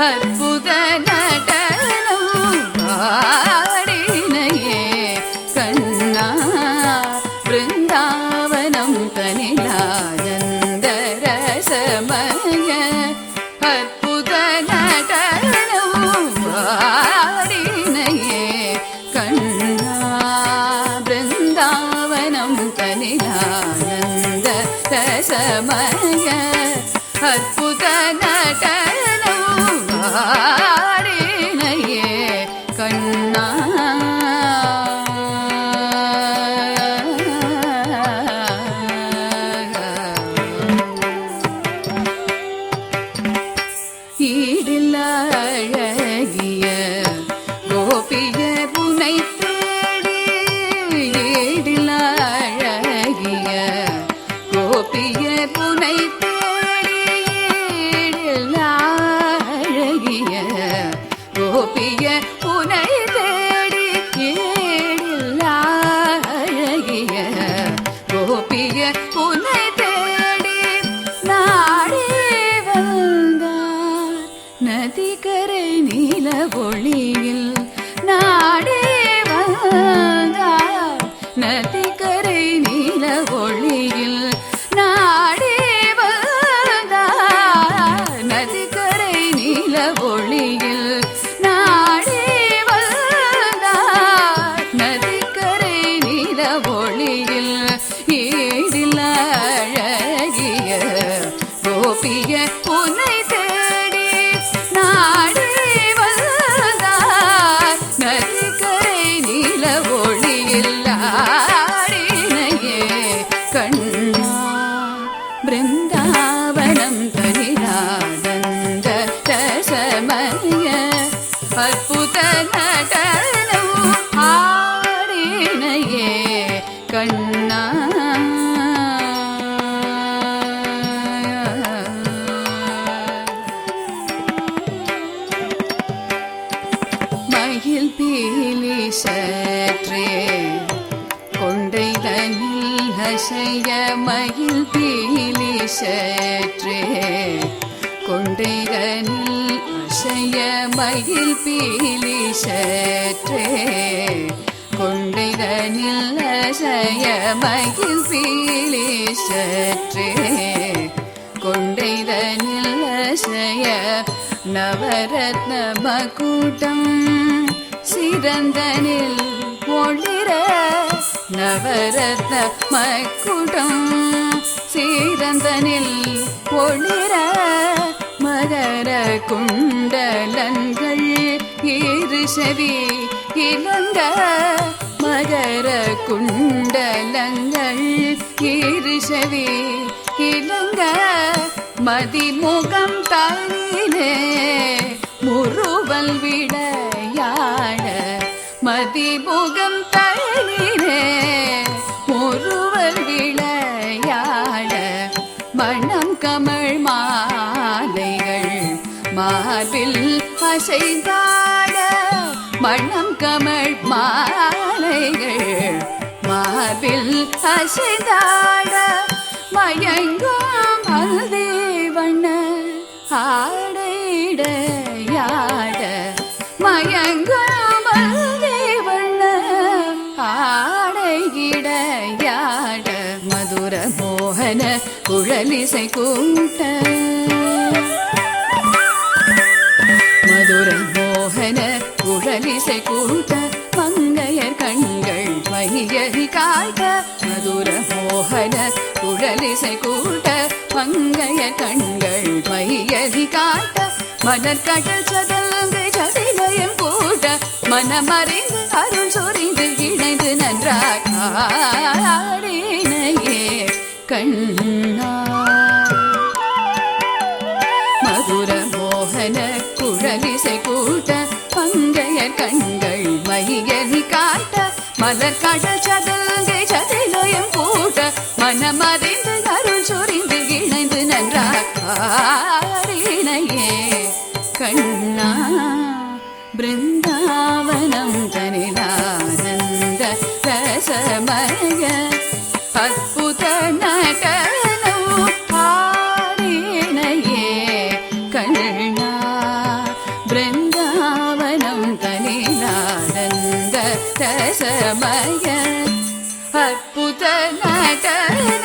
அற்புத நடனம் ஆடினையே கண்ணா பிருந்தாவனம் தனிலானந்த ரசமய அற்புத நடனம் ஆடினையே கண்ணா பிருந்தாவனம் தனிலானந்த ரசமய அற்புத நடனம் ஆடினையே கண்ணா ஈடில்ல அழகிய கோபியர் உனை தேடி ஈடில்ல அழகிய கோபியர் உனை கோபிய புனை தேடி ஏடில்ல அழகிய கோபிய புனை தேடி நாடி வந்தார் நதிக்கரை நீல ஒளியில் நாடி வந்தார் நதிக்கரை நீல ஒளியில் நாடி வந்தார் நதிக்கரை நீல ஒளியில் கோபிய புனை தேடி நாடி வந்தார் நதிக்கரை நீல ஒளியில் ஆடினையே கண்ணா பிருந்தாவனம் தனிலானந்த ரசமய அற்புத நடனம் ஆடினையே கண்ணா மயில் பீலி சற்றே கொண்டைதனில் அசைய மயில் பீலி சற்றே கொண்டைதனில் அசைய மயில் பீலி சற்றே கொண்டைதனில் அசைய மயில் பீலி சற்றே கொண்டைதனில் அசைய நவரத்ன மகுடம் சிறந்தனில் ஒளிர நவரத்ன மகுடம் சிறந்தனில் ஒளிர மகர குண்டலங்கள் இரு செவி இளங்க மகர குண்டலங்கள் இரு செவி இளங்க மதிமுகம் தாயிலே முறுவல் விளையாட மதிமுகம் தாயிலே முறுவல் விளையாட மணம் கமழ் மாலைகள் மார்பில் அசைந்தாட மணம் கமழ் மாலைகள் மார்பில் அசைந்தாட மயங்கும் அல்தேவண்ண ஆடையாட மயங்கும் அல்தேவண்ண ஆடையிடையாட மதுர மோகன குழலிசை கூட்ட மதுர மோகன குழலிசை கூட்ட மங்கையர் கண்கள் மையறி காட்ட மதுர மோகன குழலிசை கூட்ட மங்கையர் கண்கள் மையறி காட்ட மலர் கடல் சதங்கை சதிலயம் கூட்ட மனமறிந்து அருள் சொரிந்து இணைந்து நன்றாய் ஆடினையே கண்ணா மதுர மோகன குழலிசை கூட்ட மங்கையர் கண்கள் மையறி காட்ட மலர் கடல் சதங்கை சதிலயம் கூட்ட மனமறிந்து அருள் சொரிந்து இணைந்து நன்றாய் ஆடினையே கண்ணா பிருந்தாவனம் தனிலானந்த ரசமய அற்புத நடனம் ஆடினையே கண்ணா நடன